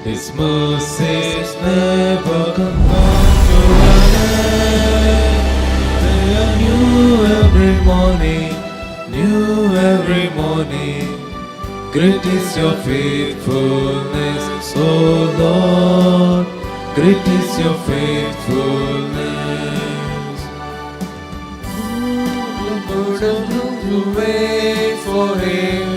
His mercies never come to an end. They are new every morning, new every morning. Great is your faithfulness, O Lord. Great is your faithfulness. To wait for Him,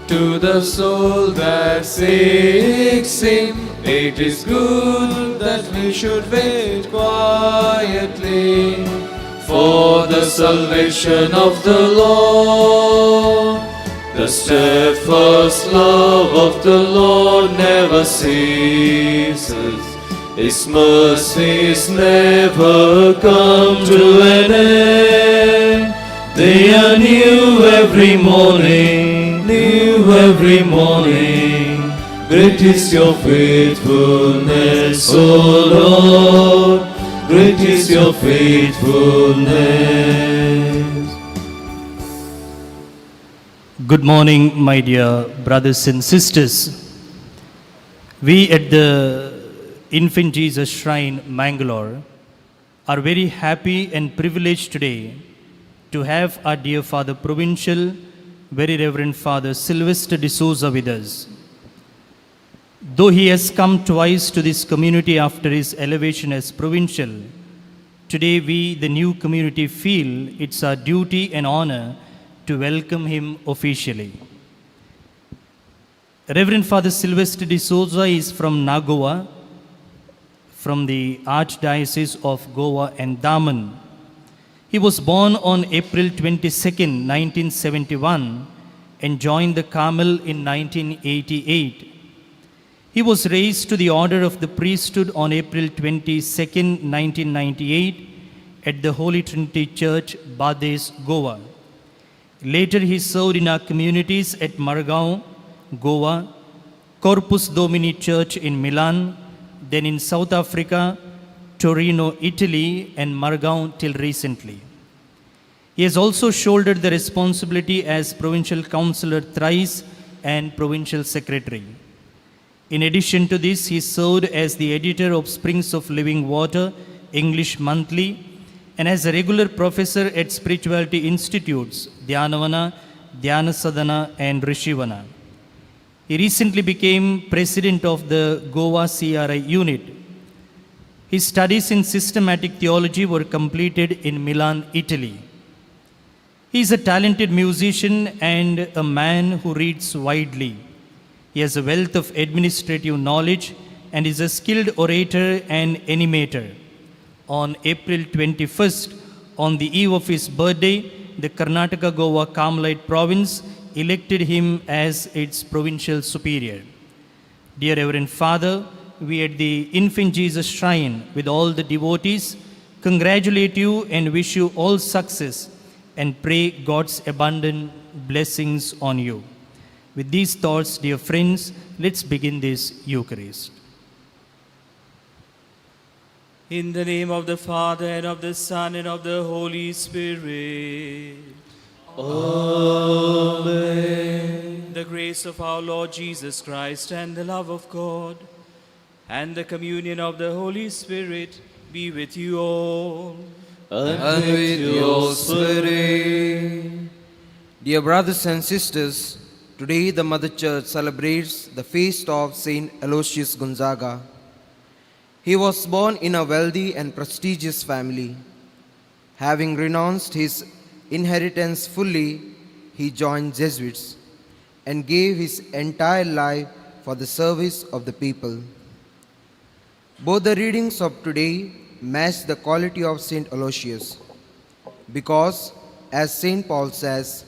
to the soul that seeks Him, it is good that we should wait quietly for the salvation of the Lord. The steadfast love of the Lord never ceases. His mercies never come to an end. They are new every morning, new every morning. Great is your faithfulness, O Lord. Great is your faithfulness. Good morning, my dear brothers and sisters. We at the Infant Jesus Shrine, Mangalore, are very happy and privileged today to have our dear Father Provincial, Very Reverend Father Silvestre de Souza with us. Though he has come twice to this community after his elevation as Provincial, today we, the new community, feel it's our duty and honor to welcome him officially. Reverend Father Silvestre de Souza is from Nagawa, from the Archdiocese of Goa and Daman. He was born on April 22nd, 1971 and joined the Carmel in 1988. He was raised to the order of the priesthood on April 22nd, 1998 at the Holy Trinity Church, Bades, Goa. Later he served in our communities at Margao, Goa, Corpus Domini Church in Milan, then in South Africa, Torino, Italy, and Margao till recently. He has also shouldered the responsibility as Provincial Councillor thrice and Provincial Secretary. In addition to this, he served as the editor of Springs of Living Water, English Monthly, and as a regular professor at Spirituality Institutes, Dhyanavana, Dhyanassadhana, and Rishivana. He recently became president of the Goa CRI unit. His studies in systematic theology were completed in Milan, Italy. He is a talented musician and a man who reads widely. He has a wealth of administrative knowledge and is a skilled orator and animator. On April 21st, on the eve of his birthday, the Karnataka Goa Carmelite province elected him as its provincial superior. Dear Reverend Father, we at the Infant Jesus Shrine, with all the devotees, congratulate you and wish you all success and pray God's abundant blessings on you. With these thoughts, dear friends, let's begin this Eucharist. In the name of the Father, and of the Son, and of the Holy Spirit. Amen. The grace of our Lord Jesus Christ, and the love of God, and the communion of the Holy Spirit be with you all. And with your spirit. Dear brothers and sisters, today the Mother Church celebrates the feast of Saint Aloysius Gonzaga. He was born in a wealthy and prestigious family. Having renounced his inheritance fully, he joined Jesuits and gave his entire life for the service of the people. Both the readings of today match the quality of Saint Aloysius, because, as Saint Paul says,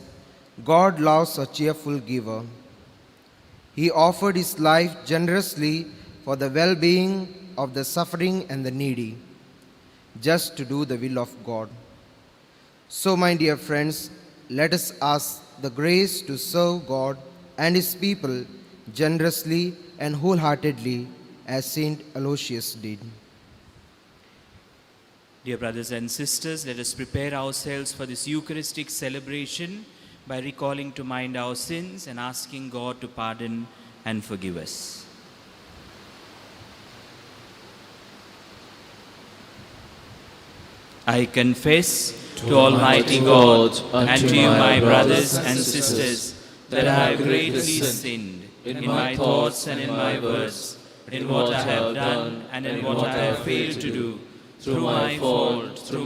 God loves a cheerful giver. He offered his life generously for the well-being of the suffering and the needy, just to do the will of God. So, my dear friends, let us ask the grace to serve God and his people generously and wholeheartedly as Saint Aloysius did. Dear brothers and sisters, let us prepare ourselves for this Eucharistic celebration by recalling to mind our sins and asking God to pardon and forgive us. I confess to Almighty God and to you, my brothers and sisters, that I have greatly sinned in my thoughts and in my words, in what I have done and in what I have failed to do, through my fault, through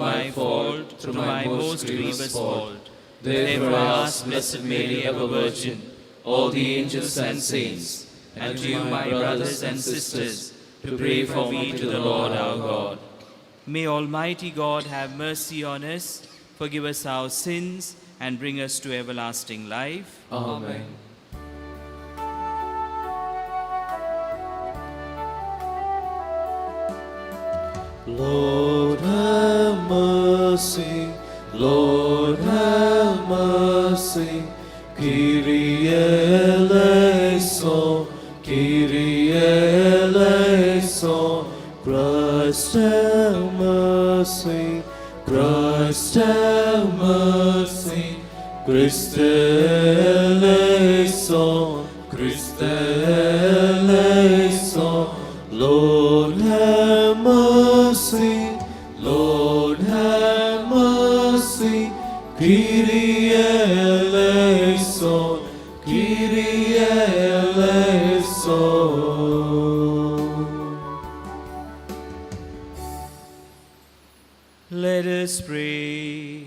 my most grievous fault. Therefore I ask Blessed Mary, ever Virgin, all the angels and saints, and to you, my brothers and sisters, to pray for me to the Lord our God. May Almighty God have mercy on us, forgive us our sins, and bring us to everlasting life. Amen. Lord have mercy, Lord have mercy, Kyrie eleison, Kyrie eleison, Christ have mercy, Christ have mercy, Christ eleison, Christ eleison, Lord have mercy, Lord have mercy, Kyrie eleison, Kyrie eleison. Let us pray.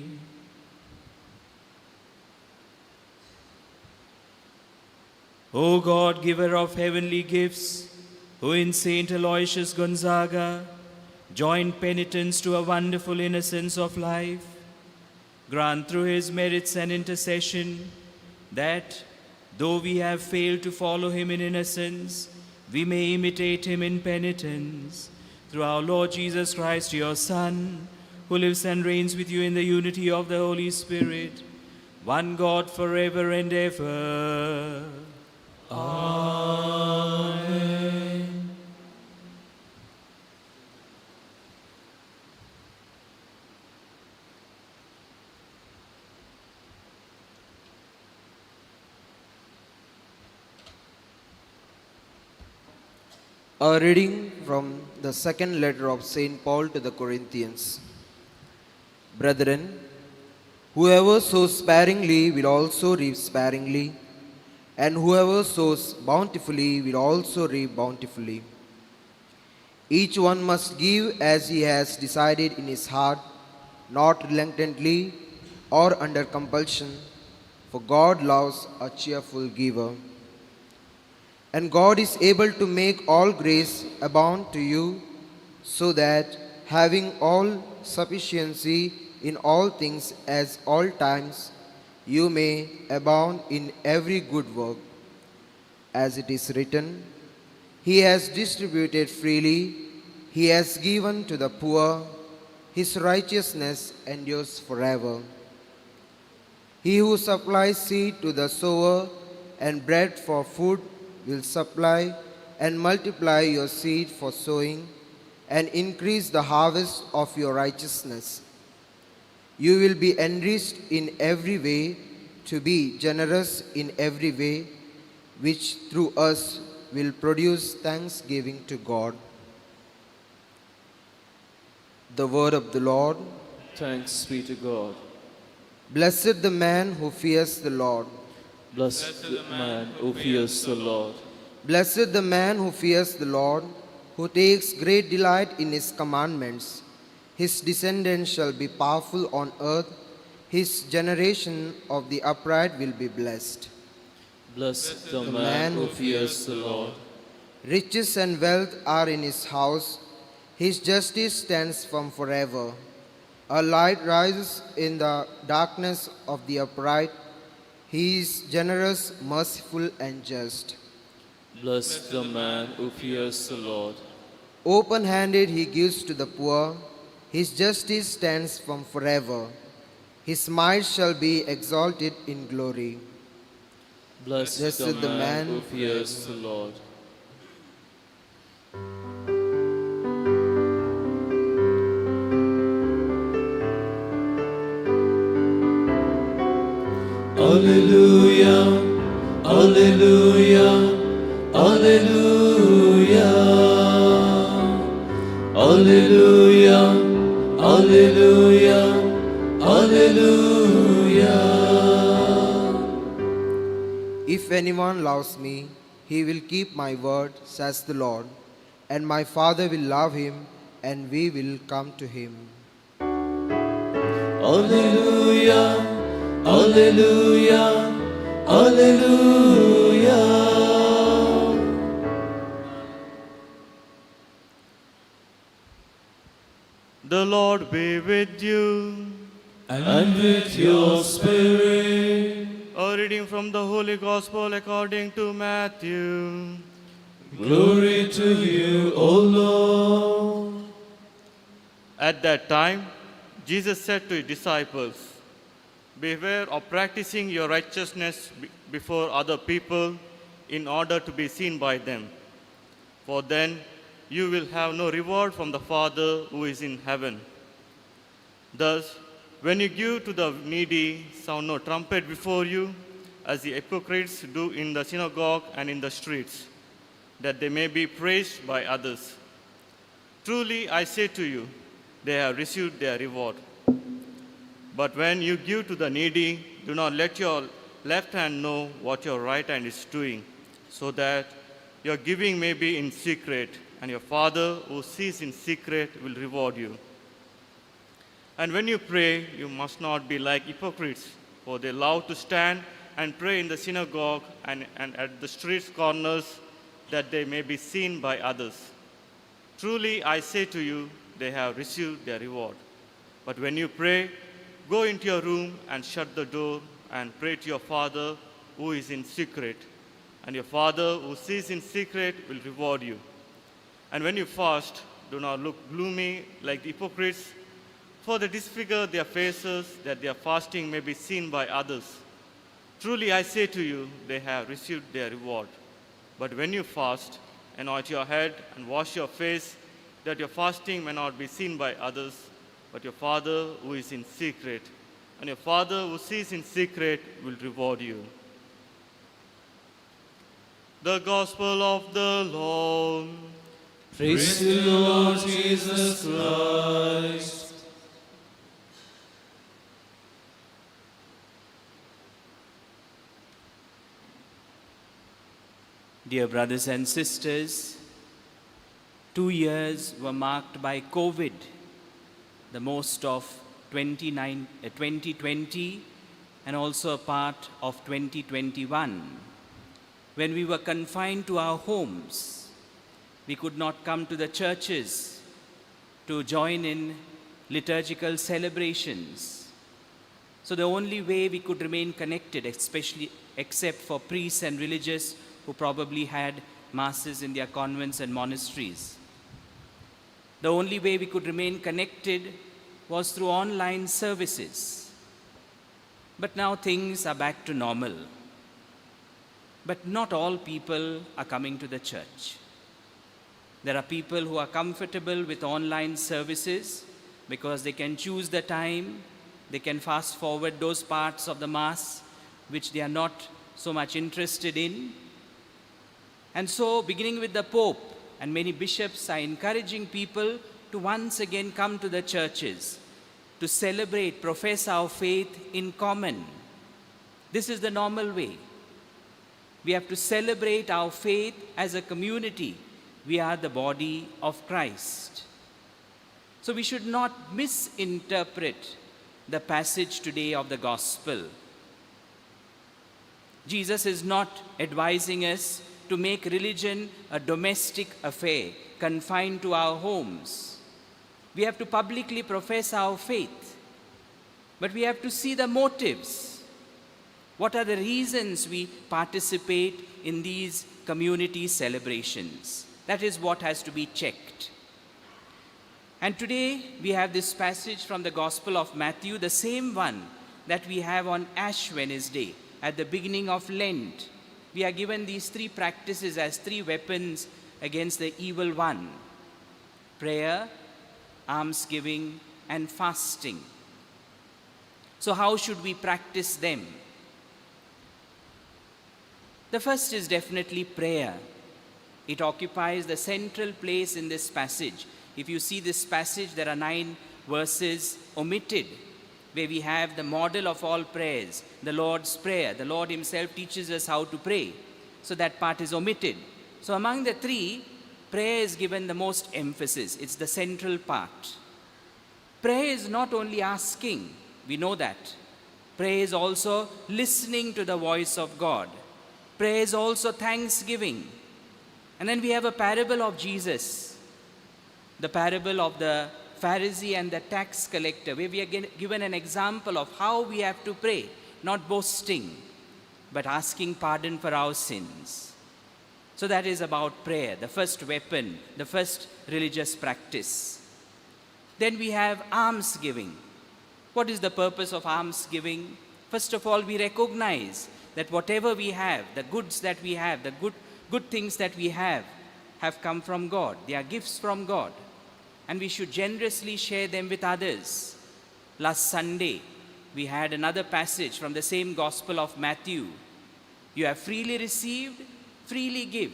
O God, giver of heavenly gifts, who in Saint Aloysius Gonzaga joined penitents to a wonderful innocence of life, grant through his merits and intercession that, though we have failed to follow him in innocence, we may imitate him in penitence. Through our Lord Jesus Christ, your Son, who lives and reigns with you in the unity of the Holy Spirit, one God forever and ever. Amen. A reading from the second letter of St. Paul to the Corinthians. Brethren, whoever sows sparingly will also reap sparingly, and whoever sows bountifully will also reap bountifully. Each one must give as he has decided in his heart, not reluctantly or under compulsion, for God loves a cheerful giver. And God is able to make all grace abound to you, so that, having all sufficiency in all things at all times, you may abound in every good work. As it is written, He has distributed freely, He has given to the poor, His righteousness endures forever. He who supplies seed to the sower and bread for food will supply and multiply your seed for sowing and increase the harvest of your righteousness. You will be enriched in every way to be generous in every way, which through us will produce thanksgiving to God. The word of the Lord. Thanks be to God. Blessed the man who fears the Lord. Blessed the man who fears the Lord. Blessed the man who fears the Lord, who takes great delight in his commandments. His descendants shall be powerful on earth. His generation of the upright will be blessed. Blessed the man who fears the Lord. Riches and wealth are in his house. His justice stands firm forever. A light rises in the darkness of the upright. He is generous, merciful, and just. Blessed the man who fears the Lord. Open-handed he gives to the poor. His justice stands firm forever. His might shall be exalted in glory. Blessed the man who fears the Lord. Alleluia, Alleluia, Alleluia, Alleluia, Alleluia. anyone loves me, he will keep my word, says the Lord, and my Father will love him, and we will come to him. Alleluia, Alleluia, Alleluia. The Lord be with you. And with your spirit. A reading from the Holy Gospel according to Matthew. Glory to you, O Lord. At that time, Jesus said to his disciples, "Beware of practicing your righteousness before other people in order to be seen by them. For then you will have no reward from the Father who is in heaven. Thus, when you give to the needy, sound no trumpet before you, as the hypocrites do in the synagogue and in the streets, that they may be praised by others. Truly, I say to you, they have received their reward. But when you give to the needy, do not let your left hand know what your right hand is doing, so that your giving may be in secret, and your Father who sees in secret will reward you. And when you pray, you must not be like hypocrites, for they love to stand and pray in the synagogue and at the street corners, that they may be seen by others. Truly, I say to you, they have received their reward. But when you pray, go into your room and shut the door and pray to your Father who is in secret, and your Father who sees in secret will reward you. And when you fast, do not look gloomy like the hypocrites, for they disfigure their faces, that their fasting may be seen by others. Truly, I say to you, they have received their reward. But when you fast, anoint your head and wash your face, that your fasting may not be seen by others, but your Father who is in secret. And your Father who sees in secret will reward you." The Gospel of the Lord. Praise to you, Lord Jesus Christ. Dear brothers and sisters, 2 years were marked by COVID, the most of 2020 and also a part of 2021. When we were confined to our homes, we could not come to the churches to join in liturgical celebrations. So the only way we could remain connected, especially except for priests and religious who probably had masses in their convents and monasteries, the only way we could remain connected was through online services. But now things are back to normal. But not all people are coming to the church. There are people who are comfortable with online services because they can choose the time, they can fast forward those parts of the Mass which they are not so much interested in. And so, beginning with the Pope and many bishops are encouraging people to once again come to the churches, to celebrate, profess our faith in common. This is the normal way. We have to celebrate our faith as a community. We are the body of Christ. So we should not misinterpret the passage today of the Gospel. Jesus is not advising us to make religion a domestic affair, confined to our homes. We have to publicly profess our faith, but we have to see the motives. What are the reasons we participate in these community celebrations? That is what has to be checked. And today we have this passage from the Gospel of Matthew, the same one that we have on Ash Wednesday at the beginning of Lent. We are given these three practices as three weapons against the evil one: prayer, almsgiving, and fasting. So how should we practice them? The first is definitely prayer. It occupies the central place in this passage. If you see this passage, there are 9 verses omitted. where we have the model of all prayers, the Lord's Prayer. The Lord himself teaches us how to pray. So that part is omitted. So among the three, prayer is given the most emphasis. It's the central part. Prayer is not only asking, we know that. Prayer is also listening to the voice of God. Prayer is also thanksgiving. And then we have a parable of Jesus, the parable of the Pharisee and the tax collector, where we are given an example of how we have to pray, not boasting, but asking pardon for our sins. So that is about prayer, the first weapon, the first religious practice. Then we have almsgiving. What is the purpose of almsgiving? First of all, we recognize that whatever we have, the goods that we have, the good things that we have come from God. They are gifts from God. And we should generously share them with others. Last Sunday, we had another passage from the same Gospel of Matthew. You have freely received, freely give,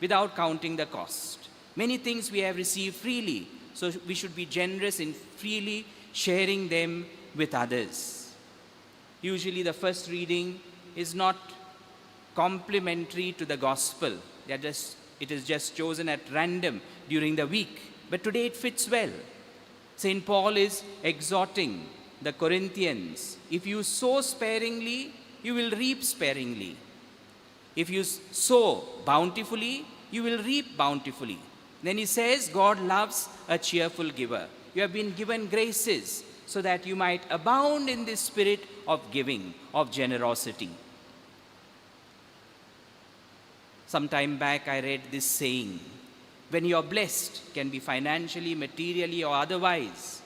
without counting the cost. Many things we have received freely, so we should be generous in freely sharing them with others. Usually the first reading is not complementary to the Gospel. It is just chosen at random during the week. But today it fits well. St. Paul is exhorting the Corinthians, if you sow sparingly, you will reap sparingly. If you sow bountifully, you will reap bountifully. Then he says, God loves a cheerful giver. You have been given graces so that you might abound in this spirit of giving, of generosity. Some time back I read this saying, when you are blessed, can be financially, materially, or otherwise,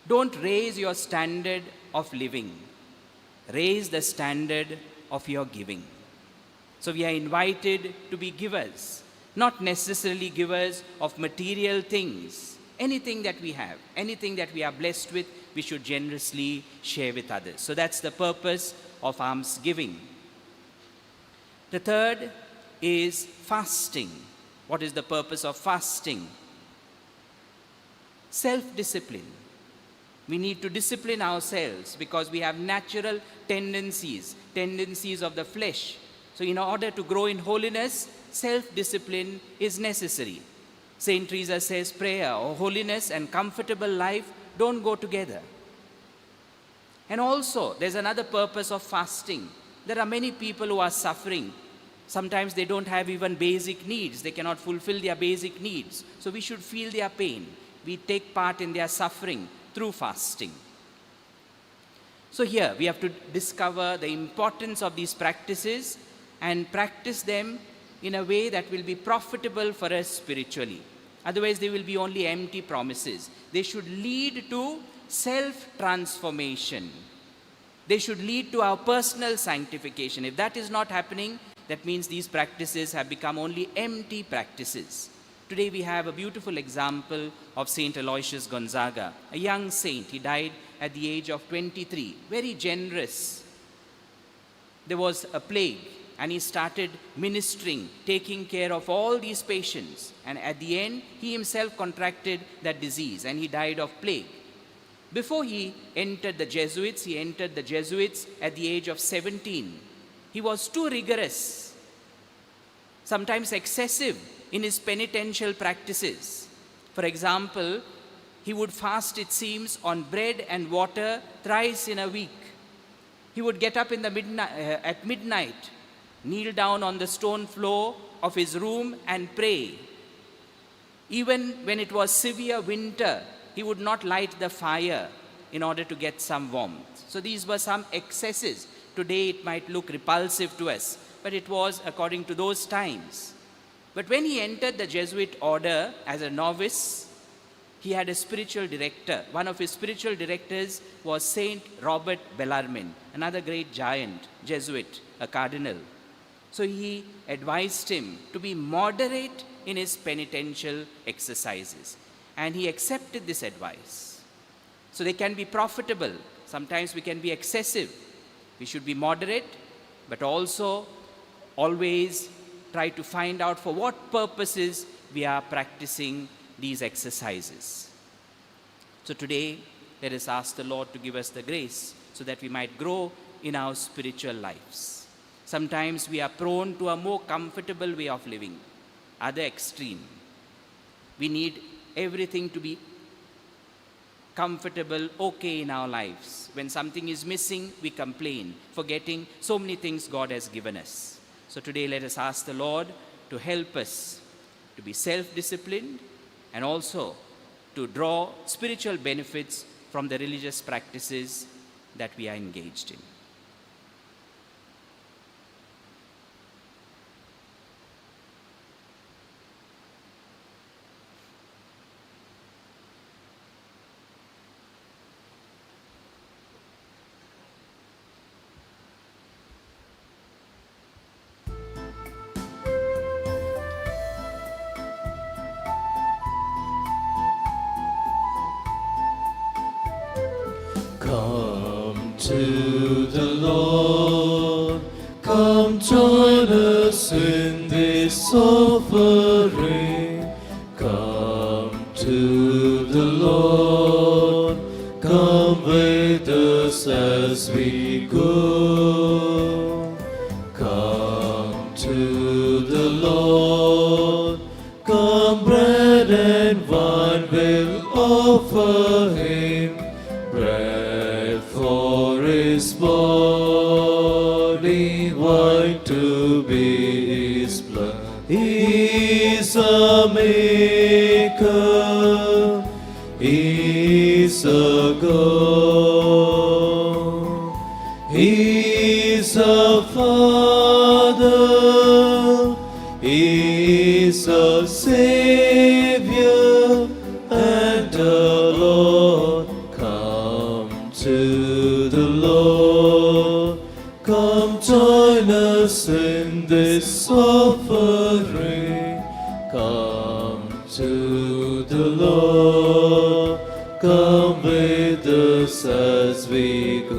don't raise your standard of living. Raise the standard of your giving. So we are invited to be givers, not necessarily givers of material things. Anything that we have, anything that we are blessed with, we should generously share with others. So that's the purpose of almsgiving. The third is fasting. What is the purpose of fasting? Self-discipline. We need to discipline ourselves because we have natural tendencies of the flesh. So in order to grow in holiness, self-discipline is necessary. Saint Teresa says prayer or holiness and comfortable life don't go together. And also, there's another purpose of fasting. There are many people who are suffering. Sometimes they don't have even basic needs. They cannot fulfill their basic needs. So we should feel their pain. We take part in their suffering through fasting. So here we have to discover the importance of these practices and practice them in a way that will be profitable for us spiritually. Otherwise, they will be only empty promises. They should lead to self-transformation. They should lead to our personal sanctification. If that is not happening, that means these practices have become only empty practices. Today we have a beautiful example of Saint Aloysius Gonzaga, a young saint. He died at the age of 23, very generous. There was a plague and he started ministering, taking care of all these patients. And at the end, he himself contracted that disease and he died of plague. Before he entered the Jesuits at the age of 17. He was too rigorous, sometimes excessive in his penitential practices. For example, he would fast, it seems, on bread and water thrice in a week. He would get up at midnight, kneel down on the stone floor of his room and pray. Even when it was severe winter, he would not light the fire in order to get some warmth. So these were some excesses. Today it might look repulsive to us, but it was according to those times. But when he entered the Jesuit order as a novice, he had a spiritual director. One of his spiritual directors was Saint Robert Bellarmine, another great giant, Jesuit, a cardinal. So he advised him to be moderate in his penitential exercises. And he accepted this advice. So they can be profitable. Sometimes we can be excessive. We should be moderate, but also always try to find out for what purposes we are practicing these exercises. So today, let us ask the Lord to give us the grace so that we might grow in our spiritual lives. Sometimes we are prone to a more comfortable way of living, other extreme. We need everything to be comfortable, okay in our lives. When something is missing, we complain, forgetting so many things God has given us. So today let us ask the Lord to help us to be self-disciplined and also to draw spiritual benefits from the religious practices that we are engaged in. Come to the Lord, come join us in this offering. Come to the Lord, come with us as we go. Come to the Lord, come bread and wine will offer him. Bread for his body, wine to be his blood. He is a maker, he is a God. He is a Father, he is a Savior and a Lord. Come to the Lord, come join us in this offering. Come to the Lord, come with us as we go.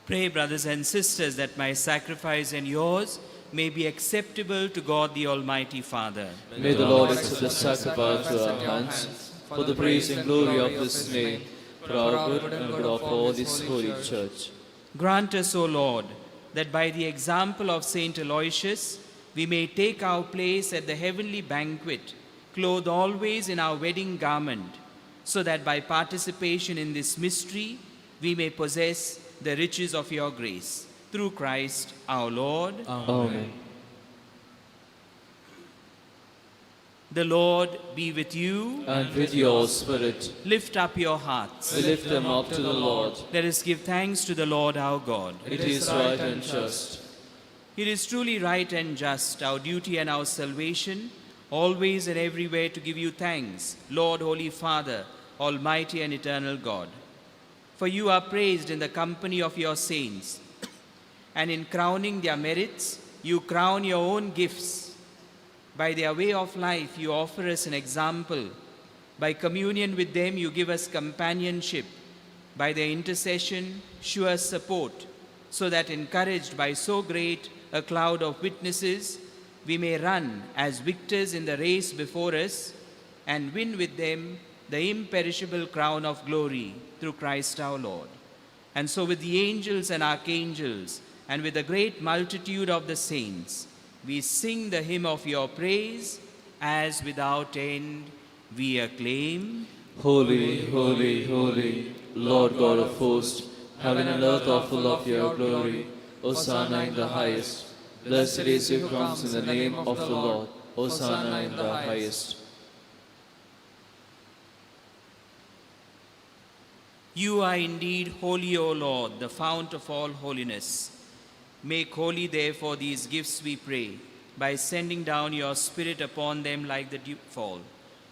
Pray, brothers and sisters, that my sacrifice and yours may be acceptable to God the Almighty Father. May the Lord accept the sacrifice to our hands, for the praise and glory of His name, for our good and good of all His holy church. Grant us, O Lord, that by the example of Saint Aloysius, we may take our place at the heavenly banquet, clothed always in our wedding garment, so that by participation in this mystery, we may possess the riches of your grace. Through Christ our Lord. Amen. The Lord be with you. And with your spirit, Lift up your hearts. we lift them up to the Lord. Let us give thanks to the Lord our God. It is right and just. It is truly right and just, our duty and our salvation, always and everywhere to give you thanks, Lord, Holy Father, Almighty and eternal God. For you are praised in the company of your saints, and in crowning their merits, you crown your own gifts. By their way of life, you offer us an example. By communion with them, you give us companionship. By their intercession, sure support, so that encouraged by so great a cloud of witnesses, we may run as victors in the race before us and win with them the imperishable crown of glory through Christ our Lord. And so with the angels and archangels and with the great multitude of the saints, we sing the hymn of your praise as without end we acclaim. Holy, holy, holy, Lord God of hosts, heaven and earth are full of your glory. Hosanna in the highest. Blessed is he who comes in the name of the Lord. Hosanna in the highest. You are indeed holy, O Lord, the fount of all holiness. Make holy, therefore, these gifts, we pray, by sending down your Spirit upon them like the dewfall,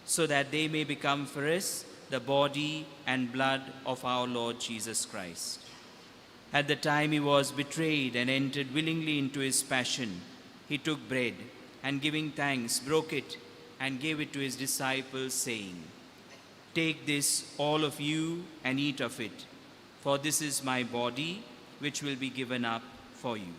so that they may become for us the body and blood of our Lord Jesus Christ. At the time he was betrayed and entered willingly into his passion, he took bread and giving thanks, broke it and gave it to his disciples, saying, "Take this, all of you, and eat of it, for this is my body, which will be given up for you."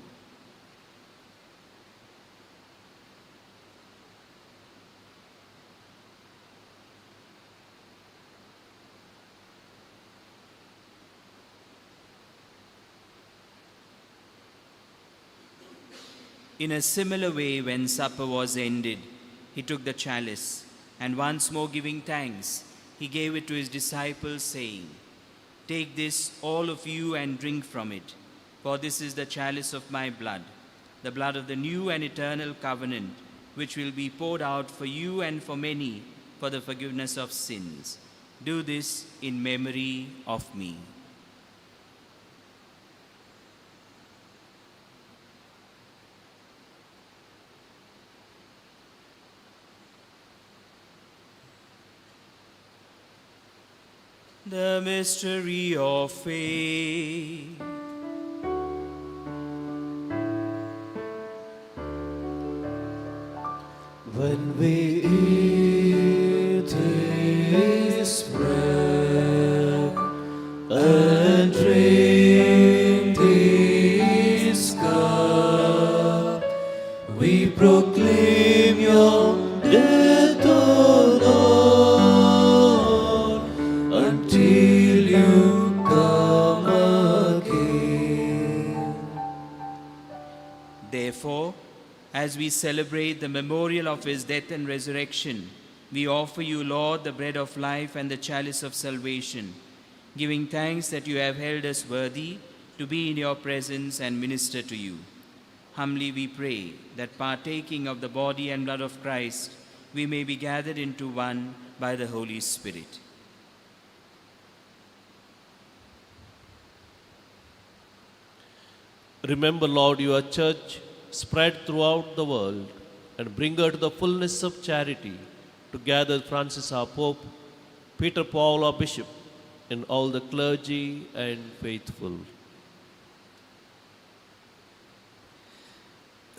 In a similar way, when supper was ended, he took the chalice, and once more giving thanks, he gave it to his disciples, saying, "Take this, all of you, and drink from it, for this is the chalice of my blood, the blood of the new and eternal covenant, which will be poured out for you and for many for the forgiveness of sins. Do this in memory of me." The mystery of faith. When we eat this bread and drink this cup, we proclaim your death, O Lord, until you come again. Therefore, as we celebrate the memorial of his death and resurrection, we offer you, Lord, the bread of life and the chalice of salvation, giving thanks that you have held us worthy to be in your presence and minister to you. Humbly we pray that, partaking of the body and blood of Christ, we may be gathered into one by the Holy Spirit. Remember, Lord, your church spread throughout the world, and bring her to the fullness of charity, together Francis our Pope, Peter Paul our Bishop, and all the clergy and faithful.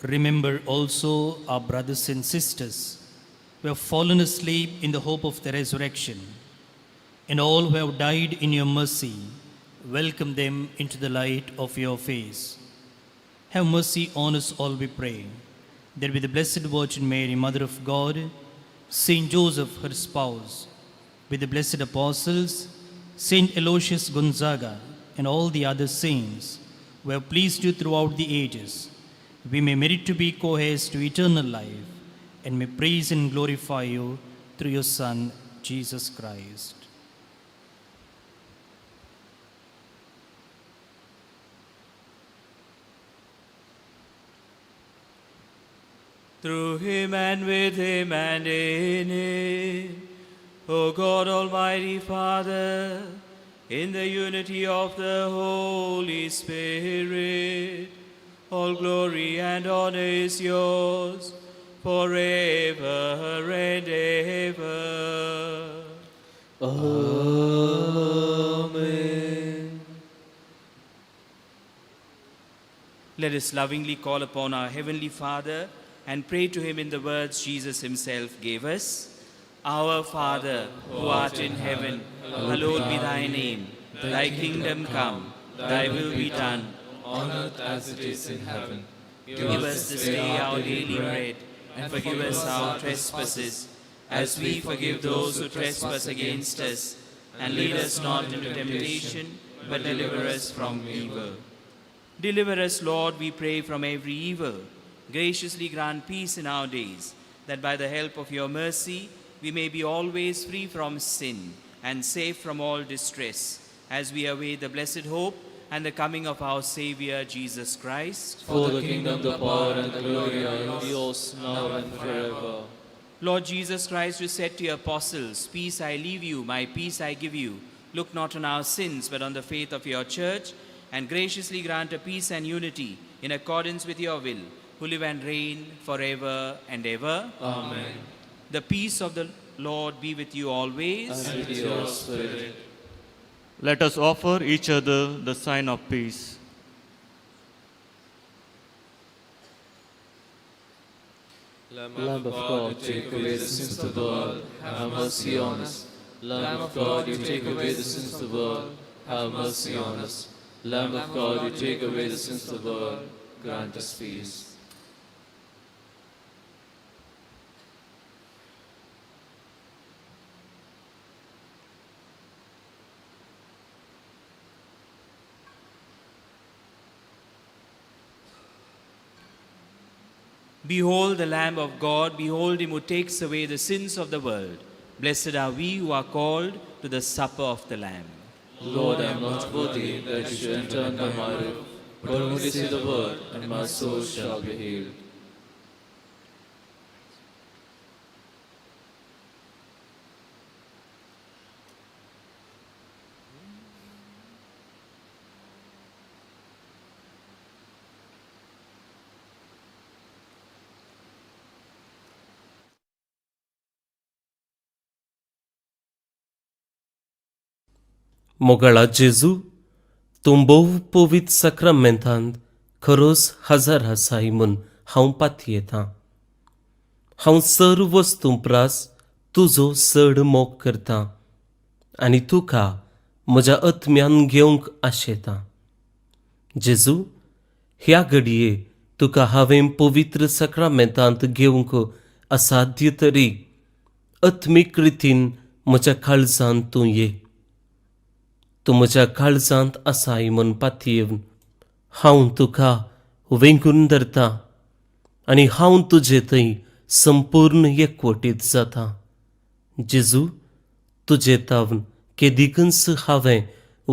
Remember also our brothers and sisters who have fallen asleep in the hope of the resurrection, and all who have died in your mercy. Welcome them into the light of your face. Have mercy on us all, we pray, that with the Blessed Virgin Mary, Mother of God, Saint Joseph, her spouse, with the blessed apostles, Saint Aloysius Gonzaga, and all the other saints who have pleased you throughout the ages, we may merit to be co-heirs to eternal life, and may praise and glorify you through your Son, Jesus Christ. Through him and with him and in him, O God, Almighty Father, in the unity of the Holy Spirit, all glory and honor is yours forever and ever. Amen. Let us lovingly call upon our Heavenly Father and pray to him in the words Jesus himself gave us. Our Father, who art in heaven, hallowed be thy name. Thy kingdom come, thy will be done, On earth as it is in heaven. Give us this day our daily bread, and forgive us our trespasses, as we forgive those who trespass against us. And lead us not into temptation, but deliver us from evil. Deliver us, Lord, we pray, from every evil. Graciously grant peace in our days, that by the help of your mercy we may be always free from sin and safe from all distress, as we await the blessed hope and the coming of our Savior, Jesus Christ. For the kingdom, the power, and the glory are yours, now and forever. Lord Jesus Christ, who said to your apostles, "Peace I leave you, my peace I give you," look not on our sins, but on the faith of your church, and graciously grant a peace and unity in accordance with your will, who live and reign forever and ever. Amen. The peace of the Lord be with you always. And with your spirit. Let us offer each other the sign of peace. Lamb of God, you take away the sins of the world, have mercy on us. Lamb of God, you take away the sins of the world, have mercy on us. Lamb of God, you take away the sins of the world, grant us peace. Behold the Lamb of God, behold him who takes away the sins of the world. Blessed are we who are called to the supper of the Lamb. Lord, I am not worthy that you should enter under my roof, but only say the word, and my soul shall be healed. मोगळा जेजू, तूं भोव पवित्र सक्रमेंतांत खरोच हजर आसाय म्हूण हांव पातयेतां. हांव सर्व वस्तू प्रास तुजो चड मोग करतां आनी तुका म्हज्या आत्म्यान घेवंक आशेतां. जेजू, ह्या घडये तुका हांवें पवित्र सक्रमेंतांत घेवंक असाध्य तरी आत्मीक रितीन म्हज्या काळजांत तूं ये. तूं म्हज्या काळजांत आसाय म्हूण पातयेवन हांव तुका वेंगून धरतां आनी हांव तुजे थंय संपूर्ण एकवटीत जातां. जेजू, तुजे तावन केदिकच हांवें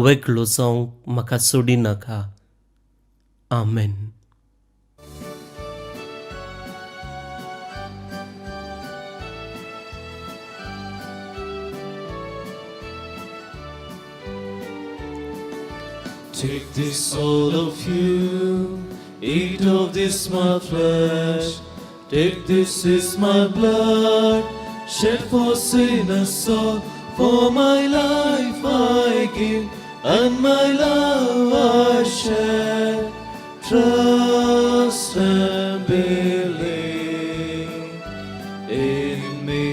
वेगळो जावंक म्हाका सोडिनाका. आमेन. Take this, all of you, eat of this my flesh. Take this is my blood, shed for sinners all. For my life I give, and my love I share. Trust and believe in me.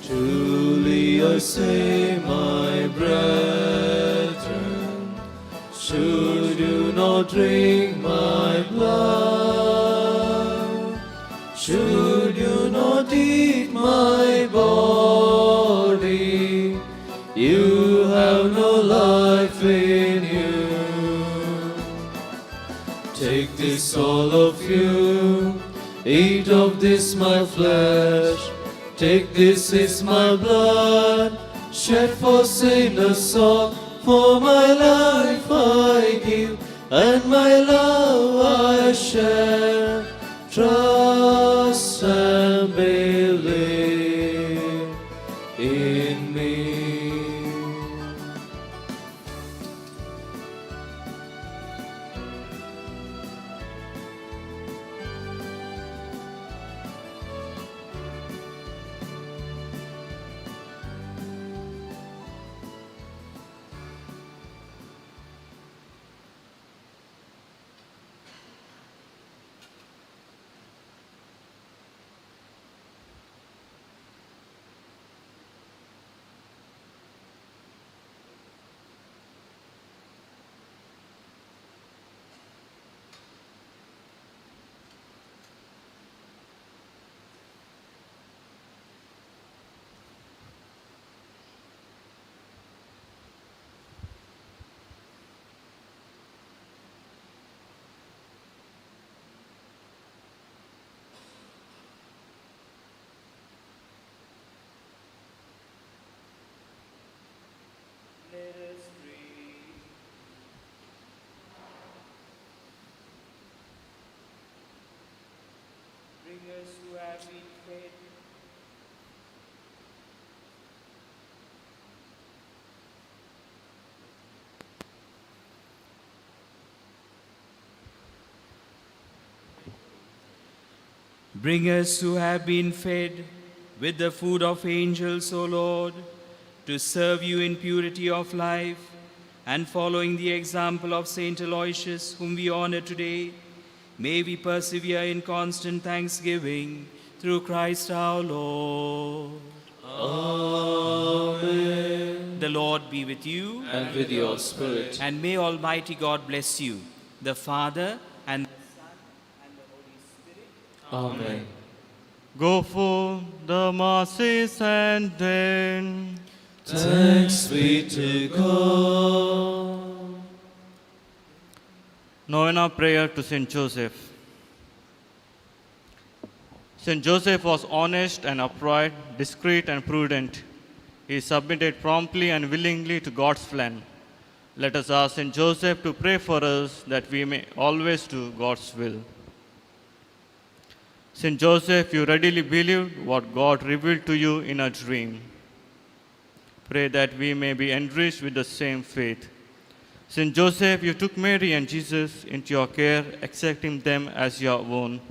Truly I say, my brethren, should you not drink my blood, should you not eat my body, you have no life in you. Take this, all of you, eat of this my flesh. Take this is my blood, shed for sinners all. For my life I give, and my love I share. Trust and believe in me. Bringers who have been fed, bringers who have been fed with the food of angels, O Lord, to serve you in purity of life, and following the example of Saint Aloysius, whom we honor today, may we persevere in constant thanksgiving through Christ our Lord. Amen. The Lord be with you, And with your spirit. and may Almighty God bless you, the Father, and the Son, and the Holy Spirit. Amen. Go for the masses and then Thanks be to God. Novena prayer to Saint Joseph. Saint Joseph was honest and upright, discreet and prudent. He submitted promptly and willingly to God's plan. Let us ask Saint Joseph to pray for us that we may always do God's will. Saint Joseph, you readily believed what God revealed to you in a dream. Pray that we may be enriched with the same faith. Saint Joseph, you took Mary and Jesus into your care, accepting them as your own.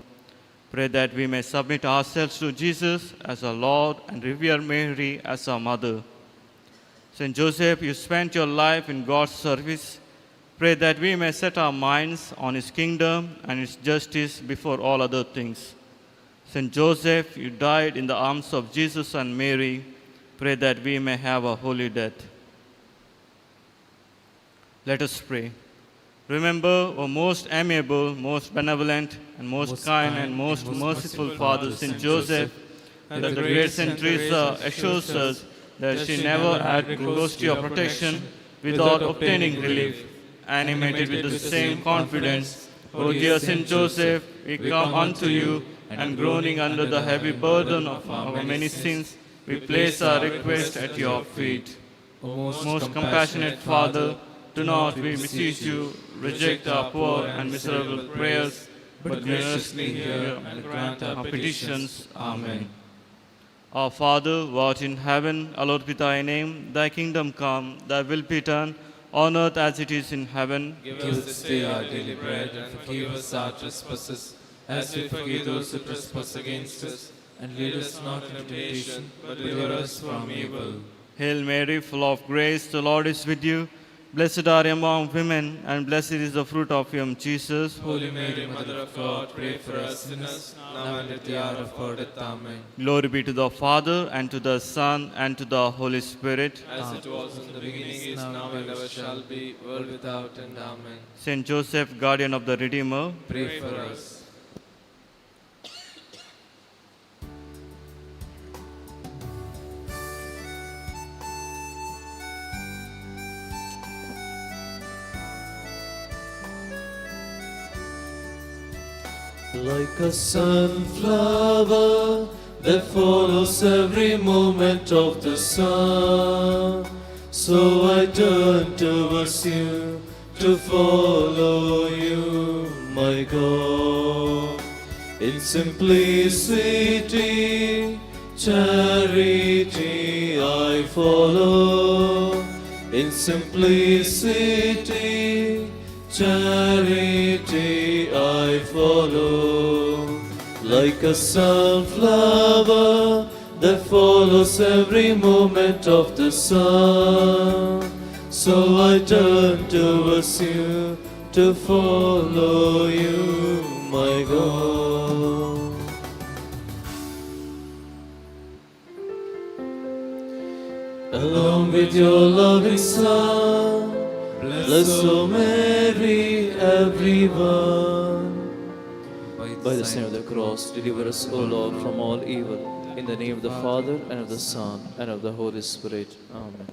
Pray that we may submit ourselves to Jesus as our Lord and revere Mary as our mother. Saint Joseph, you spent your life in God's service. Pray that we may set our minds on His kingdom and His justice before all other things. Saint Joseph, you died in the arms of Jesus and Mary. Pray that we may have a holy death. Let us pray. Remember, O most amiable, most benevolent, and most kind and most merciful Father, Saint Joseph, that the great Saint Teresa assures us that she never had recourse to your protection without obtaining relief. Animated with the same confidence, O dear Saint Joseph, we come unto you, and groaning under the heavy burden of our many sins, we place our request at your feet. O most compassionate Father, do not, we beseech you, reject our poor and miserable prayers, but graciously hear and grant our petitions. Amen. Our Father, who art in heaven, hallowed be thy name. Thy kingdom come, thy will be done, on earth as it is in heaven. Give us this day our daily bread, and forgive us our trespasses, as we forgive those who trespass against us. And lead us not into temptation, but deliver us from evil. Hail Mary, full of grace, the Lord is with you. Blessed are you among women, and blessed is the fruit of your womb, Jesus. Holy Mary, Mother of God, pray for us sinners, now and at the hour of our death. Amen. Glory be to the Father, and to the Son, and to the Holy Spirit. As it was in the beginning, is now, and ever shall be, world without end. Amen. Saint Joseph, guardian of the Redeemer, Pray for us. Like a sunflower that follows every movement of the sun, so I turn towards you to follow you, my God. In simplicity, charity I follow. In simplicity, charity I follow. Like a sunflower that follows every movement of the sun, so I turn towards you to follow you, my God. Along with your loving Son, bless, O Mary, everyone. By the sign of the cross, deliver us, O Lord, from all evil. In the name of the Father, and of the Son, and of the Holy Spirit. Amen.